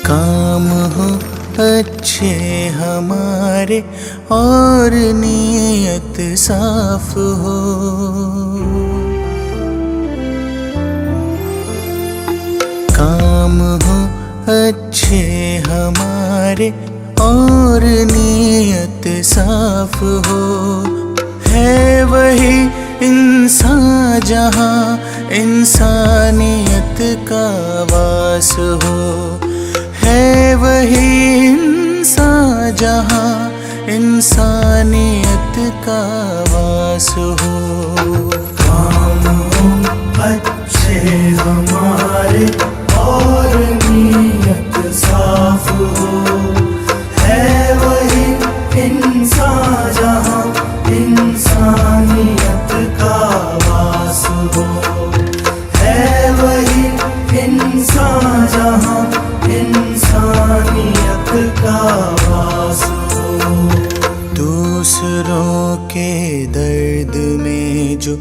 काम हो अच्छे हमारे और नीयत साफ हो, काम हो अच्छे हमारे और नीयत साफ हो। है वही इंसान जहाँ इंसानियत का वास हो, है वही इंसान जहाँ इंसानियत का वास हो। काम हो अच्छे हमारे और नीयत साफ हो, है वही इंसान जहाँ इंसानियत का वास हो, है वही इंसान जहाँ इंसानियत का वास हो। दूसरों के दर्द में जो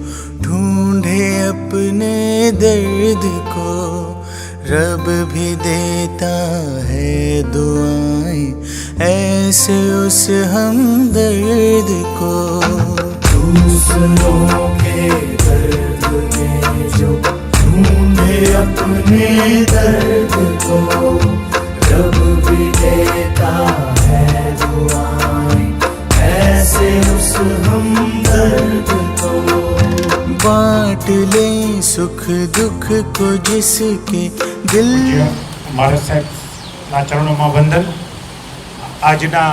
ढूंढे अपने दर्द को, रब भी देता है दुआएं ऐसे उस हमदर्द को। दूसरों के दर्द में जो ढूंढे अपने दर्द को, रब भी देता है दुआएं ऐसे उस हमदर्द को। बांट ले सुख दुख को जिसके दिल। महाराज साहेबના ચરણોમાં વંદન। આજના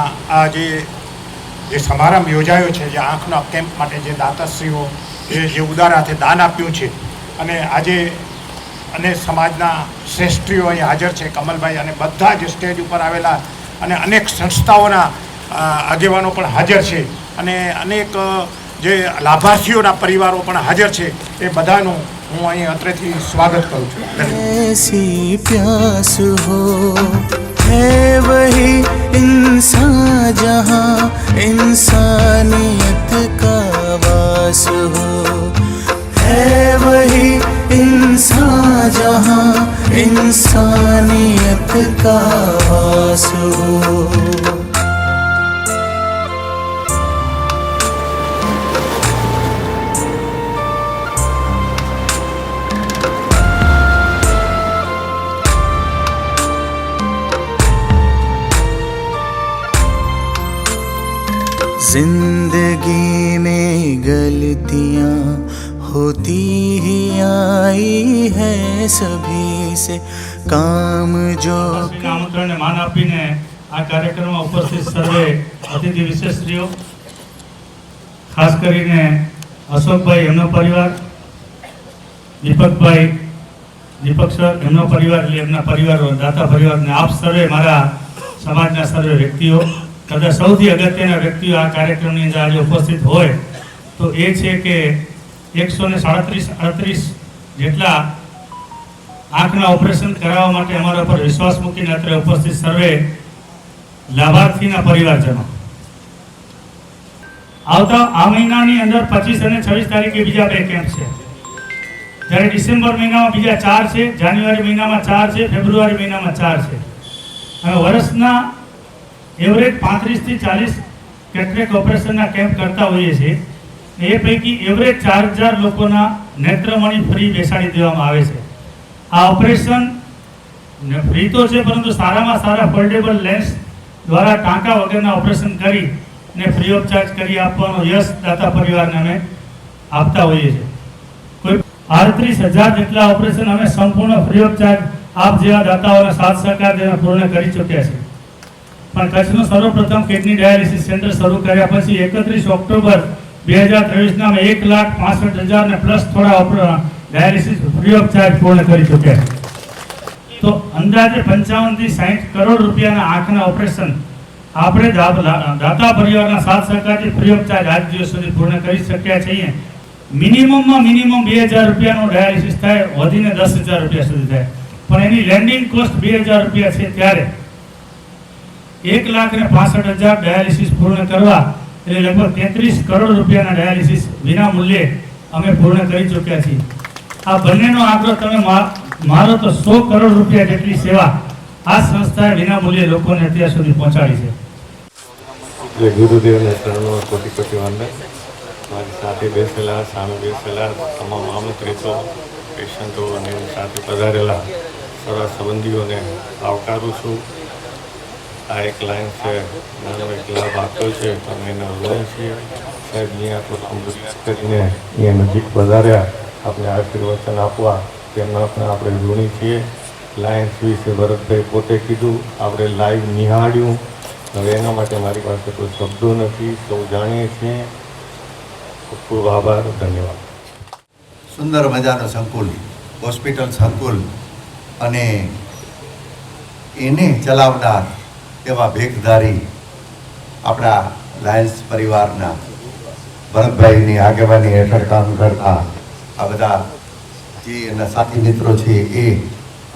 જે સમારંભ યોજાયો છે, જે આંખના કેમ્પ માટે જે દાતાશ્રીઓ જે ઉદાર હાથે દાન આપ્યું છે, અને આજે અને સમાજના શ્રેષ્ઠીઓ અહીં હાજર છે, કમલભાઈ અને બધા જ સ્ટેજ ઉપર આવેલા અને અનેક સંસ્થાઓના આગેવાનો પણ હાજર છે, અને અનેક જે લાભાર્થીઓના પરિવારો પણ હાજર છે, એ બધાનું હું અહીં અત્રેથી સ્વાગત કરું છું। ऐसी प्यास हो, है वही इंसान जहाँ इंसानियत का वास हो, है वही इंसान जहाँ इंसानियत का वास हो। जिंदगी में गलतियाँ होती ही आई है सभी से, काम जो आमंत्रण ने मान आपीने आ कार्यक्रम में उपस्थित सर्वे अतिथि विशेषश्रीओ, खास करीने अशोक भाई एमनो परिवार, दीपक भाई, दीपक सर एमनो परिवार, एमना परिवार दाता परिवार ने आप सर्वे मारा समाजना सर्वे व्यक्तिओ, कदा सौथी अगत्यना व्यक्तिओ आ कार्यक्रम ની અંદર આજે ઉપસ્થિત હોય તો એ છે કે 137-38 જેટલા આંખના ઓપરેશન કરાવવા માટે અમારા પર વિશ્વાસ મૂકીને અત્રે ઉપસ્થિત સર્વે લાભાર્થીના પરિવારજનો આવતા આ મહિનાની અંદર 25 અને 26 તારીખે બીજા બે કેમ્પ છે, જ્યારે ડિસેમ્બર મહિનામાં બીજા 4 છે, જાન્યુઆરી મહિનામાં 4 છે, ફેબ્રુઆરી મહિનામાં 4 છે, અને વર્ષના એવરેજ 35 થી 40 કેટરેક્ટ ઓપરેશનના કેમ્પ કરતા હોઈએ છીએ। એ પૈકી એવરેજ 4000 લોકોના નેત્રમણી ફ્રી બેસાડી દેવામાં આવે છે। આ ઓપરેશન ફ્રી તો છે, પરંતુ સારામાં સારા ફોલ્ડેબલ લેન્સ દ્વારા ટાંકા વગરના ઓપરેશન કરી ને ફ્રી ઓફ ચાર્જ કરી આપવાનો યશ દાતા પરિવારને અમે આપતા હોઈએ છીએ। કોઈ 38000 જેટલા ઓપરેશન અમે સંપૂર્ણ ફ્રી ઓફ ચાર્જ આપ જેવા દાતાઓના સાથ સહકાર દ્વારા પૂર્ણ કરી ચૂક્યા છે। પણ કચ્છનું સર્વપ્રથમ કિડની ડાયાલિસિસ સેન્ટર શરૂ કર્યા પછી 31 ઓક્ટોબર 2023 में 1,65,000 ने प्लस थोड़ा डायलिसिस फ्री ऑफ चार्ज पूर्ण कर चुके हैं। तो अंदाजे 55 થી 60 करोड़ રૂપિયાના આંખના ઓપરેશન આપણે દાતા પરિવારના સાથ સહકારથી ફ્રી ઓફ ચાર્જ આજ દિવસ સુધી પૂર્ણ કરી શક્યા છીએ। મિનિમમમાં મિનિમમ 2000 રૂપિયાનો ડાયાલિસિસ થાય, વધીને 10,000 રૂપિયા સુધી થાય। પણ એની લેન્ડિંગ કોસ્ટ 2000 રૂપિયા છે, ત્યારે 1,65,000 ડાયાલિસિસ પૂર્ણ કરવા એટલે લગભગ 33 કરોડ રૂપિયાના ડાયાલિસિસ વિના મૂલ્યે અમે પૂર્ણ કરી ચૂક્યા છીએ. આ બંનેનો આંકડો તમે મારો તો 100 કરોડ રૂપિયા જેટલી સેવા આ સંસ્થાએ વિના મૂલ્યે લોકોને અત્યાર સુધી પહોંચાડી છે. એટલે ગુરુદેવને શરણો કોટી કોટી વંદન. મારી સાથે બેસેલા, સામે બેસેલા તમામ આમંત્રિતો, પેશન્ટો અને એની સાથે પધારેલા સર્વ સંબંધીઓને આવકારું છું. આ એક લાઈન છે, નાનો એક લાભ આપ્યો છે, અમે એને ઋણી છીએ. સાહેબ અહીંયા તો સંબોધિત કરીને અહીંયા નજીક વધાર્યા, આપણે આશીર્વચન આપવા તેમના પણ આપણે ઋણી છીએ. લાયન્સ વિશે ભરતભાઈ પોતે કીધું, આપણે લાઈવ નિહાળ્યું. હવે એના માટે મારી પાસે કોઈ શબ્દો નથી, સૌ જાણીએ છીએ. ખૂબ ખૂબ આભાર, ધન્યવાદ. સુંદર મજાનો સંકુલ, હોસ્પિટલ સંકુલ, અને એને ચલાવનાર એવા ભેખધારી આપણા લાયન્સ પરિવારના ભરતભાઈની આગેવાની હેઠળ કામ કરતા આ બધા જે એના સાથી મિત્રો છે એ,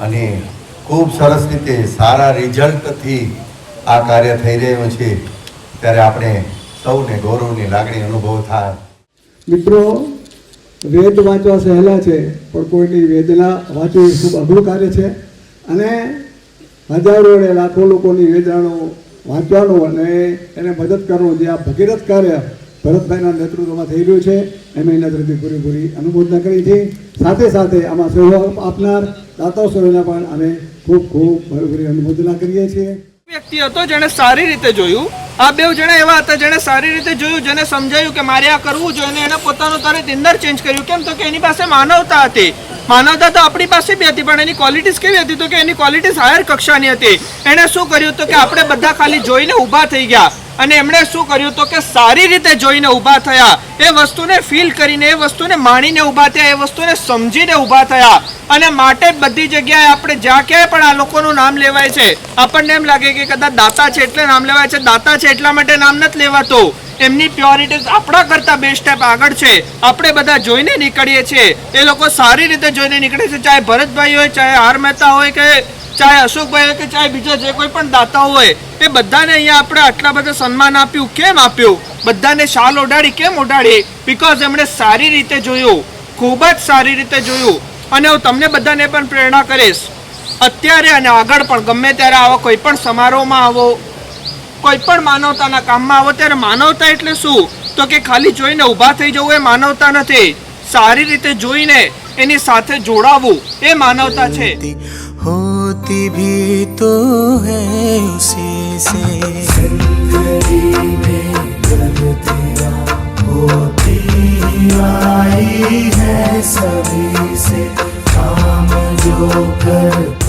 અને ખૂબ સરસ રીતે સારા રિઝલ્ટથી આ કાર્ય થઈ રહ્યું છે, ત્યારે આપણે સૌને ગૌરવની લાગણી અનુભવ થાય. મિત્રો, વેદ વાંચવા સહેલા છે, પણ કોઈની વેદના વાંચવું ખૂબ અઘરું કાર્ય છે. અને હજારો અને લાખો લોકોની વેદનાનું વાંચવાનું અને એને મદદ કરવું, જે આ ભગીરથ કાર્ય ભરતભાઈના નેતૃત્વમાં થઈ રહ્યું છે, એમ એના તરફથી પૂરેપૂરી અનુમોદના કરી છે. સાથે સાથે આમાં સહયોગ આપનાર દાતાઓને પણ અમે ખૂબ ખૂબ ભરભરી અનુમોદના કરીએ છીએ. વ્યક્તિ હતો જેણે સારી રીતે જોયું. આ બે જણા એવા હતા જેણે સારી રીતે જોયું, જેને સમજાયું કે મારે આ કરવું જોઈએ, અને એને પોતાનું તરત ઇન્દર ચેન્જ કર્યું. કેમ? તો કે એની પાસે માનવતા હતી. માનવતા તો આપણી પાસે બી હતી, પણ એની ક્વોલિટીઝ કેવી હતી? તો કે એની ક્વોલિટીઝ હાયર કક્ષાની હતી. એણે શું કર્યું? તો કે આપણે બધા ખાલી જોઈને ઊભા થઈ ગયા, અને એમણે શું કર્યું? તો કે સારી રીતે જોઈને ઊભા થયા, એ વસ્તુને ફીલ કરીને, એ વસ્તુને માણીને ઊભા થયા, એ વસ્તુને સમજીને ઊભા થયા. અને માટે બધી જગ્યાએ આપણે જ્યાં ક્યાંય પણ આ લોકોનું નામ લેવાય છે, આપણને એમ લાગે કે કદાચ દાતા છે એટલે નામ લેવાય છે. દાતા છે એટલા માટે નામ નથી લેવાતો. એમની પ્યોરિટી આપણા કરતાં 2 સ્ટેપ આગળ છે. આપણે બધા જોઈને નીકળીએ છીએ, એ લોકો સારી રીતે જોઈને નીકળે છે. ચાહે ભરતભાઈ હોય, ચાહે આર મહેતા હોય, કે ચાહે અશોકભાઈ હોય, કે ચાહે બીજા જે કોઈ પણ દાતાઓ હોય, એ બધાને અહીંયા આપણે આટલા બધા સન્માન આપ્યું. કેમ આપ્યું? બધાને શાલ ઓઢાડી. કેમ ઓઢાડી? બિકોઝ એમણે સારી રીતે જોયું, ખૂબ જ સારી રીતે જોયું. અને હું તમને બધાને પણ પ્રેરણા કરીશ, અત્યારે અને આગળ પણ ગમે ત્યારે આવો કોઈ પણ સમારોહમાં આવો, કોઈ પણ માનવતાના કામમાં આવો, ત્યારે માનવતા એટલે શું? તો કે ખાલી જોઈને ઊભા થઈ જવું એ માનવતા નથી. સારી રીતે જોઈને એની સાથે જોડાવું એ માનવતા છે. होती भी तो है उसी से जिंदगी में गलतियां होती आई है सभी से, काम जो करते